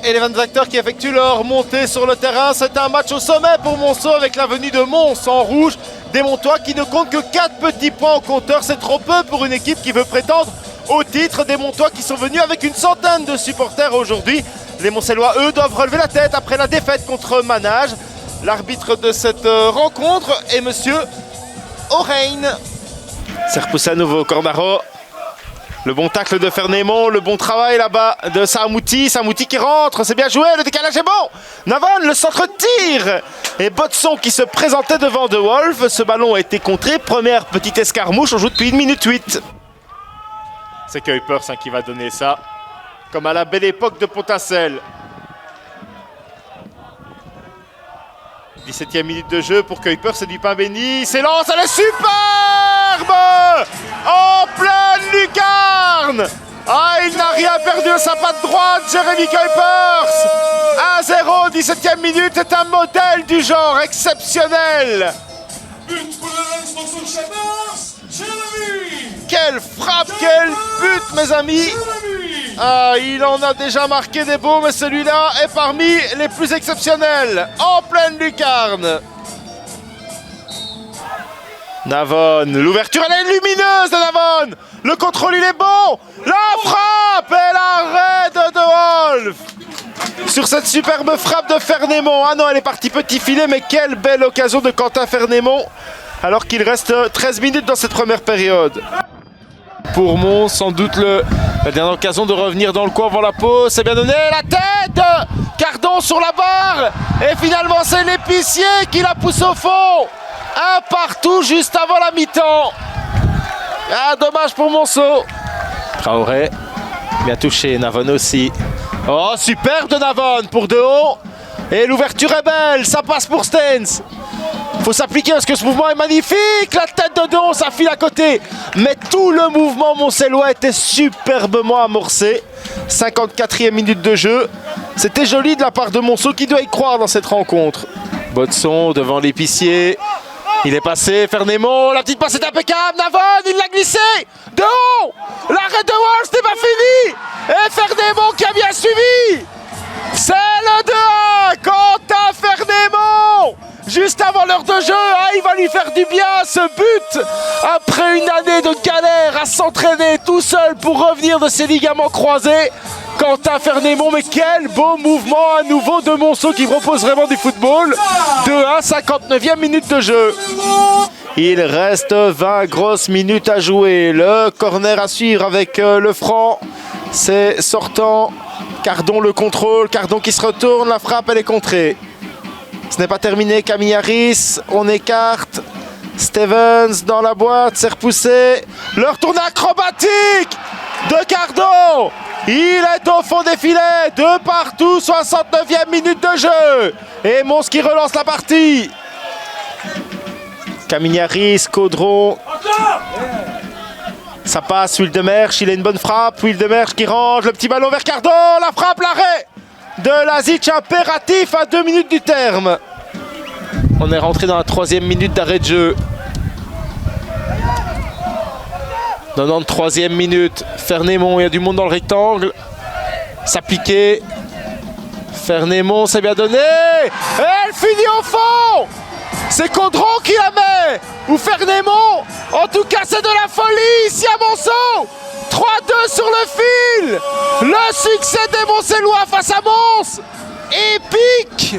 et les 20 acteurs qui effectuent leur montée sur le terrain. C'est un match au sommet pour Monceau avec la venue de Mons en rouge. Des Montois qui ne comptent que 4 petits points au compteur. C'est trop peu pour une équipe qui veut prétendre au titre. Des Montois qui sont venus avec une centaine de supporters aujourd'hui. Les Moncellois, eux, doivent relever la tête après la défaite contre Manage. L'arbitre de cette rencontre est monsieur Orein. C'est repoussé à nouveau, Cornaro. Le bon tacle de Fernémont, le bon travail là-bas de Samouti. Samouti qui rentre, c'est bien joué, le décalage est bon. Navon, le centre-tir. Et Botson qui se présentait devant De Wolf. Ce ballon a été contré. Première petite escarmouche, on joue depuis 1 minute 8. C'est Kuipers qui va donner ça. Comme à la belle époque de Pontassel. 17e minute de jeu pour Kuipers, c'est du pain béni. Il s'élance, elle est superbe! En pleine lucarne! Ah, il n'a rien perdu de sa patte droite, Jérémy Kuipers! 1-0, 17e minute, c'est un modèle du genre exceptionnel! But pour le Lens dans son Chambers, Jérémy! Quelle frappe, quel but, mes amis! Ah, il en a déjà marqué des beaux, mais celui-là est parmi les plus exceptionnels. En pleine lucarne. Navon, l'ouverture, elle est lumineuse de Navon. Le contrôle, il est bon. La frappe et l'arrêt de Wolf. Sur cette superbe frappe de Fernémont. Ah non, elle est partie petit filet, mais quelle belle occasion de Quentin Fernémont. Alors qu'il reste 13 minutes dans cette première période. Pour Mons, sans doute la dernière occasion de revenir dans le coin avant la pause. C'est bien donné, la tête de Cardon sur la barre. Et finalement, c'est l'épicier qui la pousse au fond. Un partout juste avant la mi-temps. Ah, dommage pour Monceau. Traoré, bien touché, Navon aussi. Oh, superbe de Navon pour de haut. Et l'ouverture est belle, ça passe pour Stens. Faut s'appliquer parce que ce mouvement est magnifique. La tête de Don, ça file à côté. Mais tout le mouvement moncellois était superbement amorcé. 54e minute de jeu. C'était joli de la part de Monceau qui doit y croire dans cette rencontre. Botson devant l'épicier. Il est passé, Fernémont. La petite passe est impeccable. Navon, il l'a glissé. De haut. L'arrêt de Wolf, c'était pas fini. Et Fernémont qui a bien suivi. C'est le 2-1. Quentin Fernémont. Juste avant l'heure de jeu, il va lui faire du bien ce but. Après une année de galère à s'entraîner tout seul pour revenir de ses ligaments croisés. Quentin Fernémont, mais quel beau mouvement à nouveau de Monceau qui propose vraiment du football. 2-1, 59e minute de jeu. Il reste 20 grosses minutes à jouer. Le corner à suivre avec le franc. C'est sortant. Cardon le contrôle. Cardon qui se retourne. La frappe, elle est contrée. Ce n'est pas terminé, Camille Harris, on écarte. Stevens dans la boîte, c'est repoussé. Le retour acrobatique de Cardon. Il est au fond des filets, de partout, 69e minute de jeu. Et Mons qui relance la partie. Camille Harris, Caudron. Ça passe, Wildemersch, il a une bonne frappe. Wildemersch qui range, le petit ballon vers Cardon, la frappe, l'arrêt de Lazic, impératif à 2 minutes du terme. On est rentré dans la 3e minute d'arrêt de jeu. 93e minute. Fernémont, il y a du monde dans le rectangle. S'appliquer. Fernémont, c'est bien donné. Et elle finit au fond. C'est Caudron qui la met. Ou Fernémont. En tout cas, c'est de la folie ici à Monceau. 3-2 sur le fil. Le succès des Moncellois face à Mons. Épique.